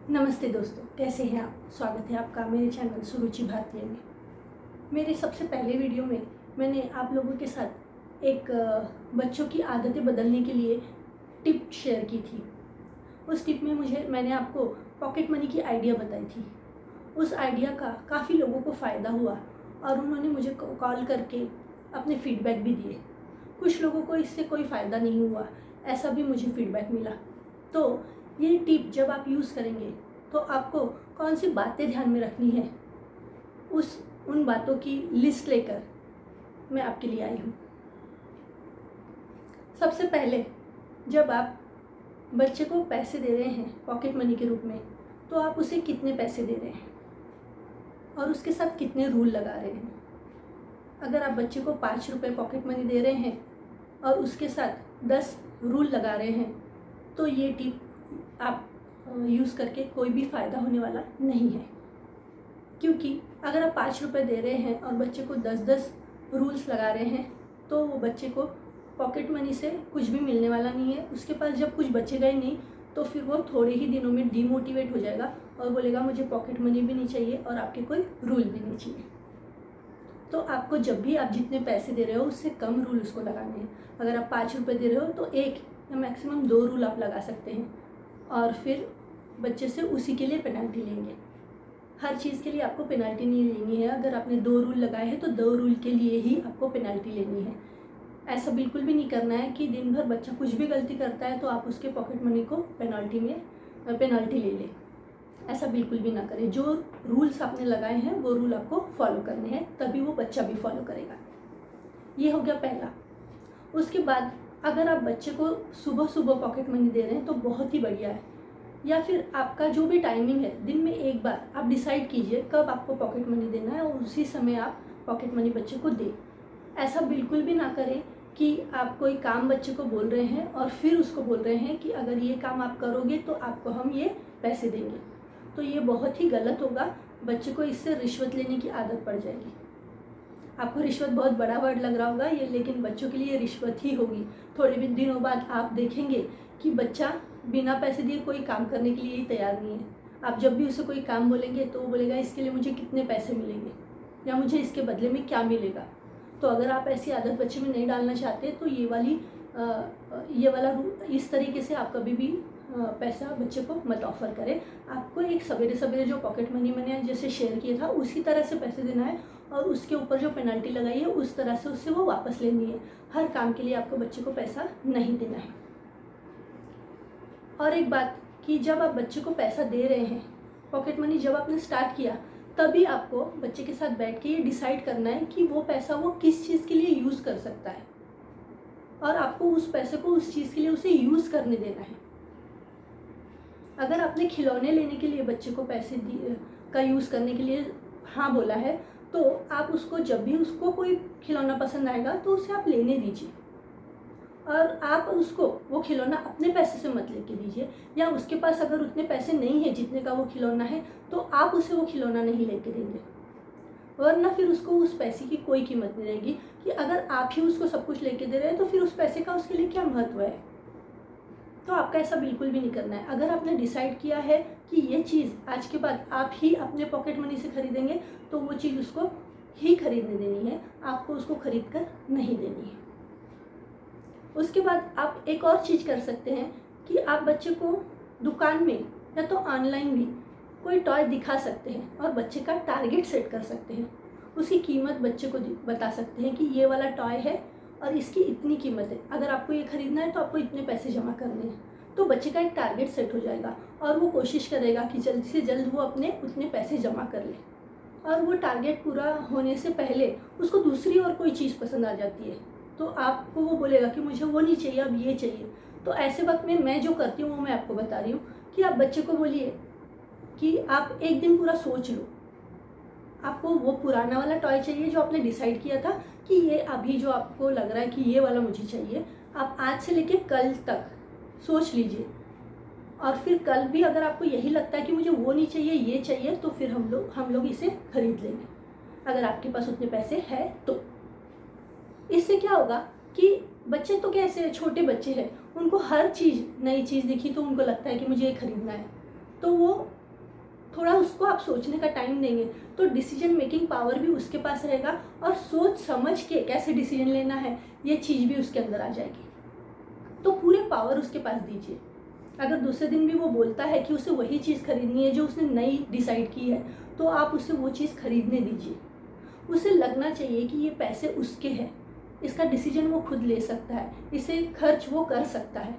नमस्ते दोस्तों, कैसे हैं आप। स्वागत है आपका मेरे चैनल सुरुचि भारतीय में। मेरे सबसे पहले वीडियो में मैंने आप लोगों के साथ एक बच्चों की आदतें बदलने के लिए टिप शेयर की थी। उस टिप में मैंने आपको पॉकेट मनी की आइडिया बताई थी। उस आइडिया का काफ़ी लोगों को फ़ायदा हुआ और उन्होंने मुझे कॉल करके अपने फीडबैक भी दिए। कुछ लोगों को इससे कोई फ़ायदा नहीं हुआ, ऐसा भी मुझे फीडबैक मिला। तो ये टिप जब आप यूज़ करेंगे तो आपको कौन सी बातें ध्यान में रखनी है, उन बातों की लिस्ट लेकर मैं आपके लिए आई हूँ। सबसे पहले, जब आप बच्चे को पैसे दे रहे हैं पॉकेट मनी के रूप में, तो आप उसे कितने पैसे दे रहे हैं और उसके साथ कितने रूल लगा रहे हैं। अगर आप बच्चे को 5 रुपये पॉकेट मनी दे रहे हैं और उसके साथ 10 रूल लगा रहे हैं, तो ये टिप आप यूज़ करके कोई भी फ़ायदा होने वाला नहीं है। क्योंकि अगर आप 5 रुपये दे रहे हैं और बच्चे को 10-10 रूल्स लगा रहे हैं, तो वो बच्चे को पॉकेट मनी से कुछ भी मिलने वाला नहीं है। उसके पास जब कुछ बचेगा ही नहीं, तो फिर वो थोड़े ही दिनों में डीमोटिवेट हो जाएगा और बोलेगा मुझे पॉकेट मनी भी नहीं चाहिए और आपके कोई रूल भी नहीं चाहिए। तो आपको जब भी आप जितने पैसे दे रहे हो उससे कम रूल उसको लगाने हैं। अगर आप 5 रुपये दे रहे हो तो 1 या मैक्सिमम 2 रूल आप लगा सकते हैं और फिर बच्चे से उसी के लिए पेनल्टी लेंगे। हर चीज़ के लिए आपको पेनल्टी नहीं लेनी है। अगर आपने 2 रूल लगाए हैं तो 2 रूल के लिए ही आपको पेनल्टी लेनी है। ऐसा बिल्कुल भी नहीं करना है कि दिन भर बच्चा कुछ भी गलती करता है तो आप उसके पॉकेट मनी को पेनल्टी ले लें। ऐसा बिल्कुल भी ना करें। जो रूल्स आपने लगाए हैं वो रूल आपको फॉलो करने हैं, तभी वो बच्चा भी फॉलो करेगा। ये हो गया पहला। उसके बाद अगर आप बच्चे को सुबह सुबह पॉकेट मनी दे रहे हैं तो बहुत ही बढ़िया है। या फिर आपका जो भी टाइमिंग है, दिन में एक बार आप डिसाइड कीजिए कब आपको पॉकेट मनी देना है और उसी समय आप पॉकेट मनी बच्चे को दें। ऐसा बिल्कुल भी ना करें कि आप कोई काम बच्चे को बोल रहे हैं और फिर उसको बोल रहे हैं कि अगर ये काम आप करोगे तो आपको हम ये पैसे देंगे। तो ये बहुत ही गलत होगा। बच्चे को इससे रिश्वत लेने की आदत पड़ जाएगी। आपको रिश्वत बहुत बड़ा वर्ड लग रहा होगा ये, लेकिन बच्चों के लिए रिश्वत ही होगी। थोड़े भी दिनों बाद आप देखेंगे कि बच्चा बिना पैसे दिए कोई काम करने के लिए ही तैयार नहीं है। आप जब भी उसे कोई काम बोलेंगे तो वो बोलेगा इसके लिए मुझे कितने पैसे मिलेंगे या मुझे इसके बदले में क्या मिलेगा। तो अगर आप ऐसी आदत बच्चे में नहीं डालना चाहते तो ये वाला इस तरीके से आप कभी भी पैसा बच्चे को मत ऑफर करें। आपको एक सवेरे सवेरे जो पॉकेट मनी मैंने जैसे शेयर किया था उसी तरह से पैसे देना है और उसके ऊपर जो पेनल्टी लगाई है उस तरह से उससे वो वापस लेनी है। हर काम के लिए आपको बच्चे को पैसा नहीं देना है। और एक बात कि जब आप बच्चे को पैसा दे रहे हैं, पॉकेट मनी जब आपने स्टार्ट किया, तभी आपको बच्चे के साथ बैठ के ये डिसाइड करना है कि वो पैसा वो किस चीज़ के लिए यूज़ कर सकता है और आपको उस पैसे को उस चीज़ के लिए उसे यूज़ करने देना है। अगर आपने खिलौने लेने के लिए बच्चे को पैसे का यूज़ करने के लिए हाँ बोला है, तो आप उसको जब भी उसको कोई खिलौना पसंद आएगा तो उसे आप लेने दीजिए और आप उसको वो खिलौना अपने पैसे से मत लेके दीजिए। या उसके पास अगर उतने पैसे नहीं है जितने का वो खिलौना है तो आप उसे वो खिलौना नहीं लेके देंगे, वरना फिर उसको उस पैसे की कोई कीमत नहीं रहेगी। कि अगर आप ही उसको सब कुछ लेके दे रहे हैं तो फिर उस पैसे का उसके लिए क्या महत्व है। तो आपका ऐसा बिल्कुल भी नहीं करना है। अगर आपने डिसाइड किया है कि ये चीज़ आज के बाद आप ही अपने पॉकेट मनी से खरीदेंगे तो वो चीज़ उसको ही खरीदने देनी है, आपको उसको खरीद कर नहीं देनी है। उसके बाद आप एक और चीज़ कर सकते हैं कि आप बच्चे को दुकान में या तो ऑनलाइन भी कोई टॉय दिखा सकते हैं और बच्चे का टारगेट सेट कर सकते हैं। उसकी कीमत बच्चे को बता सकते हैं कि ये वाला टॉय है और इसकी इतनी कीमत है, अगर आपको ये खरीदना है तो आपको इतने पैसे जमा करने हैं। तो बच्चे का एक टारगेट सेट हो जाएगा और वो कोशिश करेगा कि जल्द से जल्द वो अपने उतने पैसे जमा कर ले। और वो टारगेट पूरा होने से पहले उसको दूसरी और कोई चीज़ पसंद आ जाती है तो आपको वो बोलेगा कि मुझे वो नहीं चाहिए, अब ये चाहिए। तो ऐसे वक्त में मैं जो करती हूँ वो मैं आपको बता रही हूँ कि आप बच्चे को बोलिए कि आप एक दिन पूरा सोच लो, आपको वो पुराना वाला टॉय चाहिए जो आपने डिसाइड किया था कि ये अभी जो आपको लग रहा है कि ये वाला मुझे चाहिए, आप आज से लेके कल तक सोच लीजिए। और फिर कल भी अगर आपको यही लगता है कि मुझे वो नहीं चाहिए ये चाहिए, तो फिर हम लोग इसे खरीद लेंगे, अगर आपके पास उतने पैसे हैं तो। इससे क्या होगा कि बच्चे तो कैसे छोटे बच्चे हैं, उनको हर चीज़ नई चीज़ दिखी तो उनको लगता है कि मुझे ये खरीदना है। तो वो थोड़ा उसको आप सोचने का टाइम देंगे तो डिसीजन मेकिंग पावर भी उसके पास रहेगा, और सोच समझ के कैसे डिसीजन लेना है ये चीज़ भी उसके अंदर आ जाएगी। तो पूरे पावर उसके पास दीजिए। अगर दूसरे दिन भी वो बोलता है कि उसे वही चीज़ खरीदनी है जो उसने नई डिसाइड की है, तो आप उसे वो चीज़ खरीदने दीजिए। उसे लगना चाहिए कि ये पैसे उसके हैं, इसका डिसीजन वो खुद ले सकता है, इसे खर्च वो कर सकता है।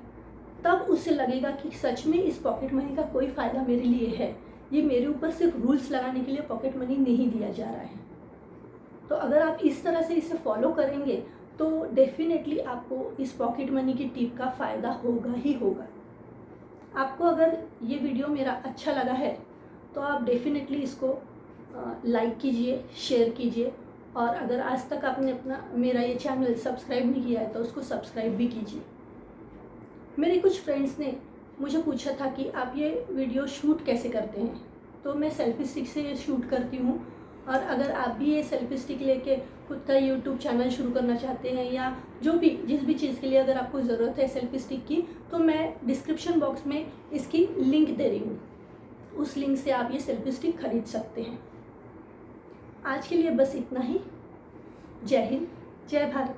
तब उसे लगेगा कि सच में इस पॉकेट मनी का कोई फ़ायदा मेरे लिए है, ये मेरे ऊपर सिर्फ रूल्स लगाने के लिए पॉकेट मनी नहीं दिया जा रहा है। तो अगर आप इस तरह से इसे फॉलो करेंगे तो डेफिनेटली आपको इस पॉकेट मनी की टिप का फ़ायदा होगा ही होगा। आपको अगर ये वीडियो मेरा अच्छा लगा है तो आप डेफिनेटली इसको लाइक कीजिए, शेयर कीजिए, और अगर आज तक आपने मेरा ये चैनल सब्सक्राइब नहीं किया है तो उसको सब्सक्राइब भी कीजिए। मेरे कुछ फ्रेंड्स ने मुझे पूछा था कि आप ये वीडियो शूट कैसे करते हैं, तो मैं सेल्फी स्टिक से ये शूट करती हूँ। और अगर आप भी ये सेल्फी स्टिक लेके खुद का यूट्यूब चैनल शुरू करना चाहते हैं, या जो भी जिस भी चीज़ के लिए अगर आपको ज़रूरत है सेल्फी स्टिक की, तो मैं डिस्क्रिप्शन बॉक्स में इसकी लिंक दे रही हूँ, उस लिंक से आप ये सेल्फी स्टिक खरीद सकते हैं। आज के लिए बस इतना ही। जय हिंद, जय भारत।